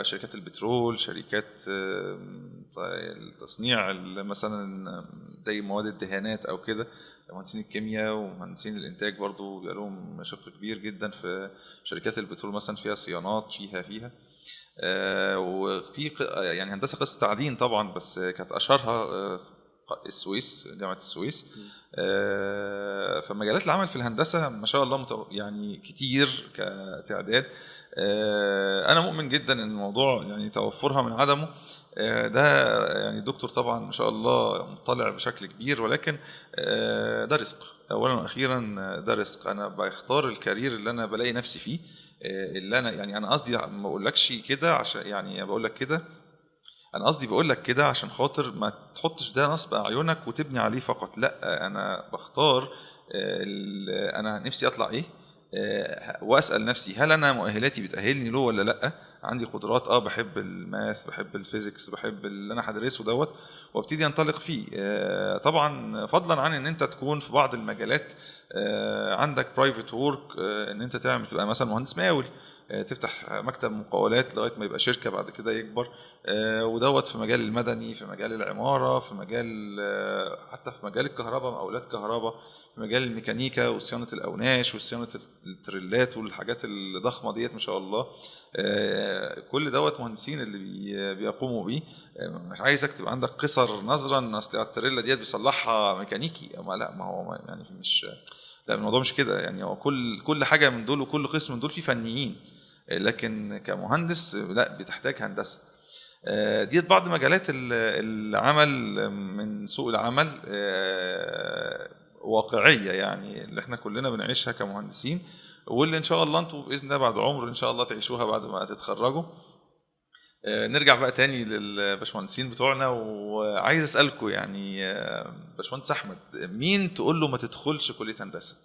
شركات البترول، شركات التصنيع مثلا زي مواد الدهانات او كده، مهندسين الكيمياء ومهندسين الانتاج برضو بيبقى لهم شق كبير جدا في شركات البترول مثلا، فيها صيانات فيها وفي يعني هندسه قسم تعدين طبعا، بس كانت اشهرها السويس، جامعه السويس. فمجالات العمل في الهندسه ما شاء الله يعني كتير كتعداد. انا مؤمن جدا ان الموضوع يعني توفرها من عدمه ده يعني الدكتور طبعا ما شاء الله مطلع بشكل كبير، ولكن ده رزق اولا واخيرا، ده رزق. انا بختار الكارير اللي انا بلاقي نفسي فيه، اللي انا يعني انا قصدي ما بقولكش كده عشان يعني بقول لك كده، انا قصدي بقول لك كده عشان خاطر ما تحطش ده نصب اعينك وتبني عليه فقط، لا انا بختار انا نفسي اطلع ايه، واسال نفسي هل انا مؤهلاتي بتاهلني له ولا لا، عندي قدرات، بحب الماث، بحب الفيزيكس، بحب اللي انا هدرسه دوت، وابتدي انطلق فيه. طبعا فضلا عن ان انت تكون في بعض المجالات عندك برايفت وورك، ان انت تعمل تبقى مثلا مهندس مقاول، تفتح مكتب مقاولات لغايه ما يبقى شركه بعد كده يكبر، ودوت في مجال المدني، في مجال العماره، في مجال حتى في مجال الكهرباء، مقاولات كهرباء، في مجال الميكانيكا وصيانه الاوناش وصيانه التريلات والحاجات الضخمه ديت ما شاء الله. كل دوت مهندسين اللي بيقوموا بيه. مش عايزك تبقى عندك قصر نظرا اصل التريلا ديت بيصلحها ميكانيكي، لا ما هو يعني مش، لا الموضوع مش كده يعني. هو كل حاجه من دول وكل قسم من دول فيه فنيين، لكن كمهندس لا بتحتاج هندسه. ديت بعض مجالات العمل من سوق العمل واقعيه يعني اللي احنا كلنا بنعيشها كمهندسين، واللي ان شاء الله انتوا باذن الله بعد عمر ان شاء الله تعيشوها بعد ما تتخرجوا. نرجع بقى تاني للباشمهندسين بتوعنا، وعايز اسالكم يعني باشمهندس احمد، مين تقول له ما تدخلش كليه هندسه؟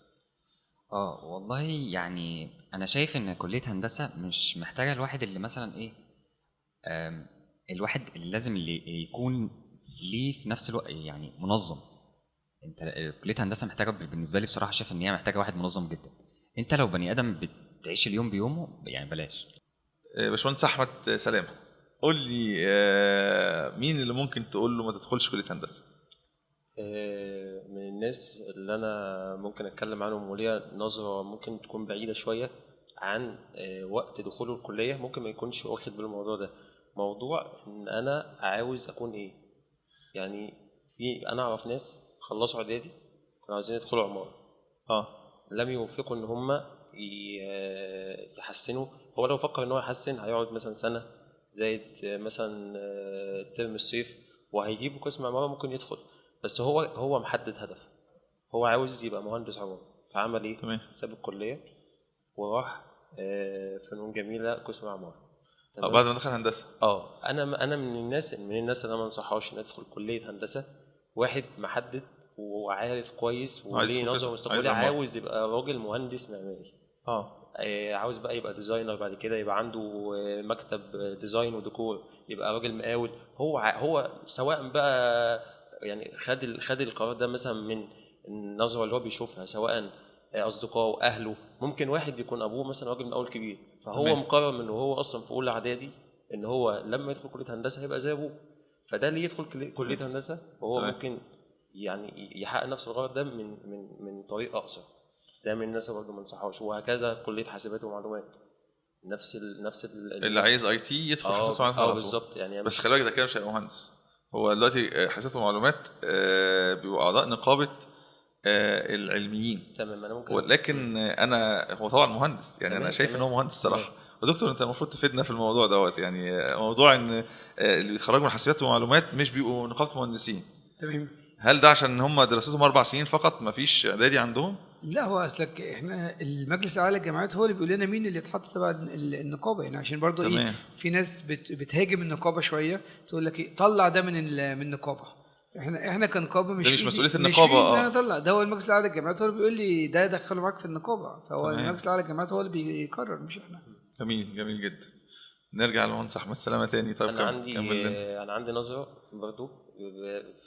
والله يعني انا شايف ان كليه هندسه مش محتاجه الواحد اللي مثلا ايه، الواحد اللي لازم اللي يكون ليه في نفس الوقت يعني منظم. انت كليه هندسه محتاجه بالنسبه لي بصراحه، شايف ان هي محتاجه واحد منظم جدا. انت لو بني ادم بتعيش اليوم بيومه يعني بلاش. باشمهندس احمد سلامه، قول لي مين اللي ممكن تقول له ما تدخلش كليه هندسه؟ من الناس اللي انا ممكن اتكلم عنهم وليا نظره ممكن تكون بعيده شويه عن وقت دخوله الكليه، ممكن ما يكونش واخد بالموضوع ده، موضوع ان انا عاوز اكون ايه. يعني انا اعرف ناس خلصوا اعدادي كانوا عايزين يدخلوا عماره، لم يوفقوا ان هم يحسنوا. هو لو فكر ان هو يحسن هيقعد مثلا سنه زائد مثلا ترم الصيف وهيجيبوا قسم عماره ممكن يدخل، بس هو محدد هدف، هو عاوز يبقى مهندس عمارة، فعمل ايه؟ تمام. ساب الكلية وراح فنون جميلة قسم عمارة. بعد ما دخل هندسه. انا من الناس اللي انا ما انصحهاش ان ادخل كلية هندسة. واحد محدد وعارف كويس وليه نظرة مستقبلية، عاوز يبقى راجل مهندس معماري، عاوز بقى يبقى ديزاينر بعد كده، يبقى عنده مكتب ديزاين وديكور، يبقى راجل مقاول. هو سواء بقى يعني خد القرار ده مثلا من النظره اللي هو بيشوفها، سواء اصدقائه اهله. ممكن واحد يكون ابوه مثلا راجل مقاول كبير، فهو تمام. مقرر من وهو اصلا في اولى اعدادي ان هو لما يدخل كليه هندسه هيبقى زي ابوه، فده اللي يدخل كليه هندسه وهو تمام. ممكن يعني يحقق نفس الغرض ده من طريق اقصر. ده من الناس برضه ما انصحهاش. وهكذا كليه حاسبات ومعلومات اللي عايز اي تي يدخل حاسبات ومعلومات على طول. بالظبط يعني. بس خلي بالك ده كده مش هيبقى مهندس. هو دلوقتي حاسبات ومعلومات بيبقوا اعضاء نقابه العلميين. تمام. انا ممكن ولكن هو طبعا مهندس يعني. انا شايف ان هو مهندس صراحه. ودكتور انت المفروض تفيدنا في الموضوع دوت يعني. موضوع ان اللي بيتخرجوا من حاسبات ومعلومات مش بيبقوا نقابه مهندسين. تمام. هل ده عشان هم دراستهم 4 سنين فقط ما فيش اعدادي عندهم؟ لا، هو اصلك احنا المجلس الاعلى للجامعات هو اللي بيقول لنا مين اللي يتحط تبع النقابه يعني. عشان برضو تمام. ايه، في ناس بتهاجم النقابه شويه، تقول لك ايه طلع ده من النقابه. احنا كنقابه مش ده مش في مسؤوليه مش النقابه. في انا اطلع ده. هو المجلس الاعلى للجامعات هو اللي بيقول لي ده دخله معاك في النقابه. فهو تمام. المجلس الاعلى للجامعات هو اللي بيقرر مش احنا. جميل جميل جدا. نرجع للمهندس احمد سلامه تاني. طيب انا عندي نظره برضو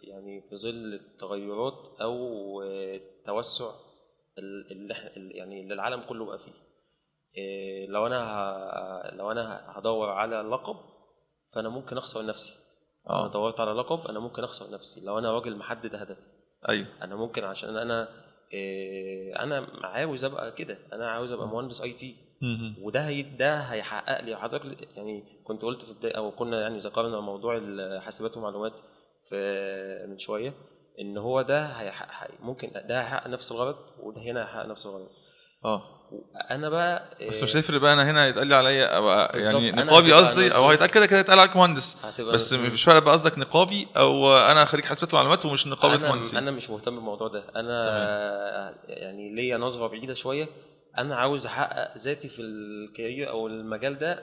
يعني في ظل التغيرات او التوسع يعني اللي العالم كله بقى فيه. لو انا هدور على لقب فانا ممكن اخسر نفسي. لو انا دورت على لقب انا ممكن اخسر نفسي. لو انا راجل محدد هدفي، ايوه، انا ممكن عشان انا عاوز ابقى كده. انا عاوز ابقى مهندس اي تي، وده ده هيحقق لي. حضرتك يعني كنت قلت في البدايه او كنا يعني ذكرنا موضوع الحاسبات والمعلومات من شويه، ان هو ده ممكن ده هيحقق نفس الغرض وده هنا هيحقق نفس الغرض. انا بقى بس مش هيفرق بقى. انا هنا هيتقال لي عليا ابقى يعني أنا نقابي هتبقى قصدي، او هيتقال كده هيتقال عليك مهندس. بس مش فارق بقى قصدك نقابي او انا خريج حاسبات ومعلومات ومش نقابه مهندسين. انا مش مهتم بالموضوع ده. انا يعني ليا نظره بعيده شويه. انا عاوز احقق ذاتي في الكارير او المجال ده،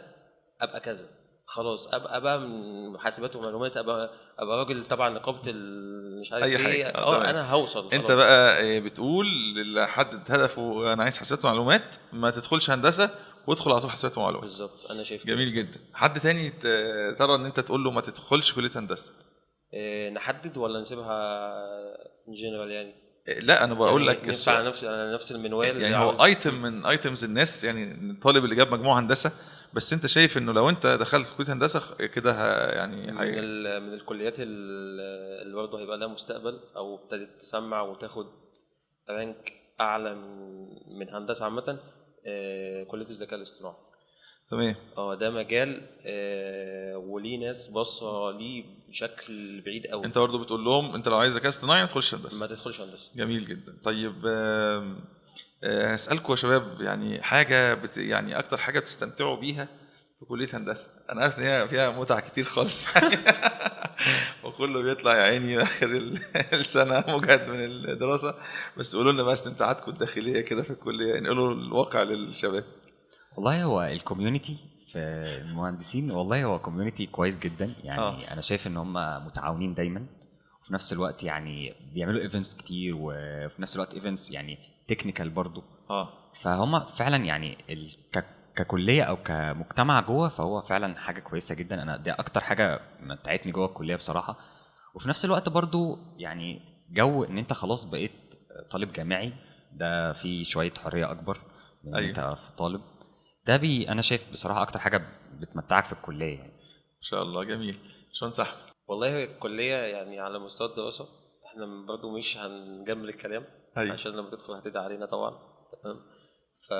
ابقى كذا خلاص. ابقى بقى من حاسبات ومعلومات، ابقى راجل تبع نقابه مش عارف اي ايه. حاجه. انا هوصل. انت بقى بتقول اللي حدد هدفه انا عايز حاسبات ومعلومات ما تدخلش هندسه وادخل على طول حاسبات ومعلومات. بالظبط. انا شايف جميل جدا. حد تاني ترى ان انت تقول له ما تدخلش كليه هندسه؟ نحدد ولا نسيبها جنرال يعني؟ لا انا بقول يعني لك نمشي على نفس المنوال يعني هو ايتم من ايتمز الناس يعني. الطالب اللي جاب مجموع هندسه، بس انت شايف انه لو انت دخلت كليه هندسه كده يعني من الكليات اللي برضه هيبقى لها مستقبل او ابتدت تسمع وتاخد رانك اعلى من هندسه عامه، كليه الذكاء الاصطناعي. تمام. ده مجال وليه ناس باصه ليه بشكل بعيد قوي. انت برضه بتقول لهم انت لو عايز ذكاء اصطناعي ما تدخلش هندسه. ما تدخلش هندسه. جميل جدا. طيب هسألكم يا شباب يعني حاجة يعني أكتر حاجة بتستمتعوا بيها في كلية هندسة. أنا عارف إن هي فيها متعة كتير خالص وكله بيطلع يا عيني آخر السنة مجهد من الدراسة. بس قولوا لنا بقى استمتاعاتكم الداخلية كده في الكلية يعني. قولوا الواقع للشباب. والله هو الكوميونتي في المهندسين والله هو كوميونتي كويس جدا يعني. أنا شايف إن هم متعاونين دايما، وفي نفس الوقت يعني بيعملوا ايفنتس كتير، وفي نفس الوقت ايفنتس يعني تكنيكال برضو. فهم فعلا يعني ككليه او كمجتمع جوه، فهو فعلا حاجه كويسه جدا. انا دي اكتر حاجه متعتني جوه الكليه بصراحه. وفي نفس الوقت برضو يعني جو ان انت خلاص بقيت طالب جامعي، ده فيه شويه حريه اكبر من انت في طالب. ده انا شايف بصراحه اكتر حاجه بتمتعك في الكليه يعني. ان شاء الله. جميل. شلون صح؟ والله الكليه يعني على مستوى الدراسه احنا برضو مش هنجمل الكلام عشان لما تدخل هتدعي علينا طبعا. تمام. ف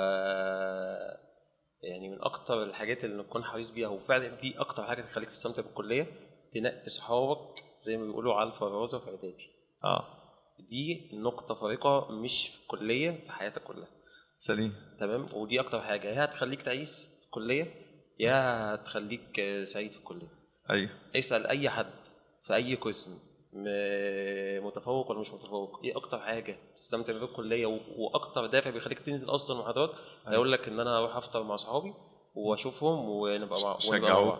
يعني من اكتر الحاجات اللي نكون حريص بيها، وفعلا دي اكتر حاجه تخليك تستمتع بالكليه، تنقي صحابك زي ما بيقولوا على الفرازه في اعدادي. دي نقطه فارقه مش في الكليه، في حياتك كلها. سليم. تمام. ودي اكتر حاجه يا هتخليك تعيس في الكليه يا هتخليك سعيد في الكليه. ايوه. اسال اي حد في اي قسم متفوق ولا مش متفوق، ايه اكتر حاجه تستمتع بيها في الكليه واكتر دافع بيخليك تنزل اصلا محاضرات؟ هيقول لك ان انا اروح افطر مع صحابي واشوفهم ونبقى مع شجعوك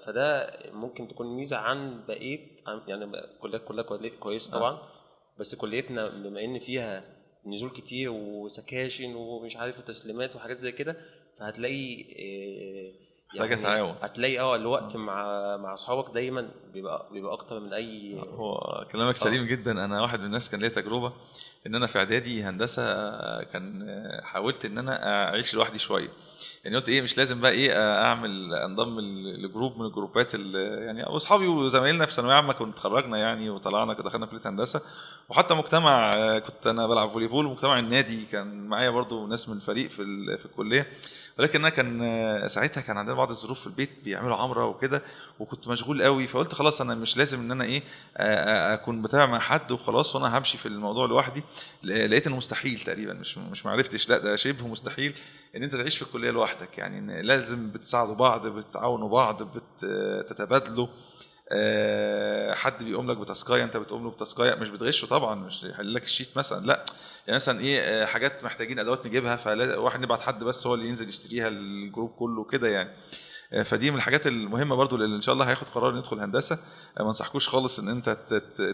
فده ممكن تكون ميزه عن بقيه يعني كليات كلها كويس طبعا. بس كليتنا بما ان فيها نزول كتير وسكاشن ومش عارف وتسليمات وحاجات زي كده، فهتلاقي حاجه تعاون. هتلاقي الوقت مع اصحابك دايما بيبقى اكتر من اي. هو كلامك سليم جدا. انا واحد من الناس كان ليا تجربه ان انا في اعدادي هندسه كان حاولت ان انا اعيش لوحدي شويه. يعني قلت ايه مش لازم بقى ايه انضم لجروب من الجروبات يعني اصحابي وزمايلنا في ثانويه عامه كنا اتخرجنا يعني وطلعنا كده دخلنا كليه هندسه. وحتى مجتمع كنت انا بلعب فولي بول، ومجتمع النادي كان معايا برضو ناس من الفريق في الكليه، ولكن انا كان ساعتها كان عندنا بعض الظروف في البيت بيعملوا عمره وكده، وكنت مشغول قوي، فقلت خلاص انا مش لازم ان انا ايه اكون بتابع مع حد وخلاص وانا همشي في الموضوع لوحدي. لقيت انه مستحيل تقريبا، مش معرفتش، لا ده شبه مستحيل ان انت تعيش في الكليه لوحدك. يعني إن لازم بتساعدوا بعض، بتعاونوا بعض، بتتبادلوا. حد بيقوم لك بتاسكايه انت بتقوم له بتاسكايه، مش بتغشه طبعا، مش يحل لك الشيت مثلا، لا يعني مثلا ايه حاجات محتاجين ادوات نجيبها، فواحد نبعت حد بس هو اللي ينزل يشتريها الجروب كله كده يعني. فدي من الحاجات المهمه برضو اللي ان شاء الله هياخد قرار يدخل هندسه. ما انصحكوش خالص ان انت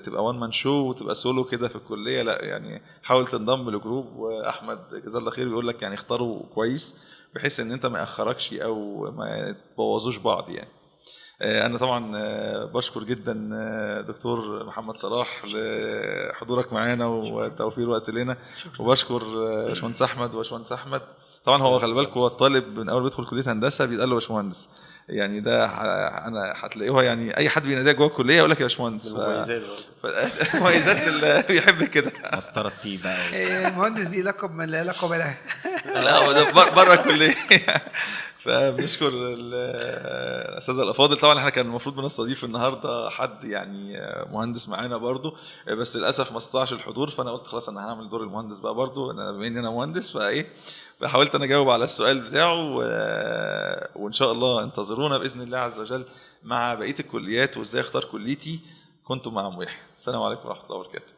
تبقى وان مان شو وتبقى سولو كده في الكليه، لا يعني حاول تنضم لجروب. واحمد جزاه الله خير بيقول لك يعني اختاروا كويس بحيث ان انت ما ياخركش او ما تبوظوش بعض يعني. انا طبعا بشكر جدا دكتور محمد صلاح لحضورك معانا وتوفير وقت لنا، وبشكر باشمهندس احمد وباشمهندس احمد. طبعا هو خلي بالك هو الطالب من اول ما يدخل كليه هندسه بيتقال له باشمهندس، يعني ده انا هتلاقيه يعني اي حد بيناديه جوه الكليه يقول لك يا باشمهندس. مميزات اللي بيحب كده. مسطره تي بقى المهندس دي لقب من لا لقب له. لا هو ده بره الكليه. فبنشكر الاساتذه الافاضل. طبعا احنا كان المفروض بنستضيف النهارده حد يعني مهندس معانا برضو، بس للاسف ما استطاعش الحضور، فانا قلت خلاص انا هعمل دور المهندس بقى برضو، انا بما اني انا مهندس فايه فحاولت انا اجاوب على السؤال بتاعه. وان شاء الله انتظرونا باذن الله عز وجل مع بقيه الكليات وازاي اختار كليتي. كنتم مع عمو يحيى. السلام عليكم ورحمه الله وبركاته.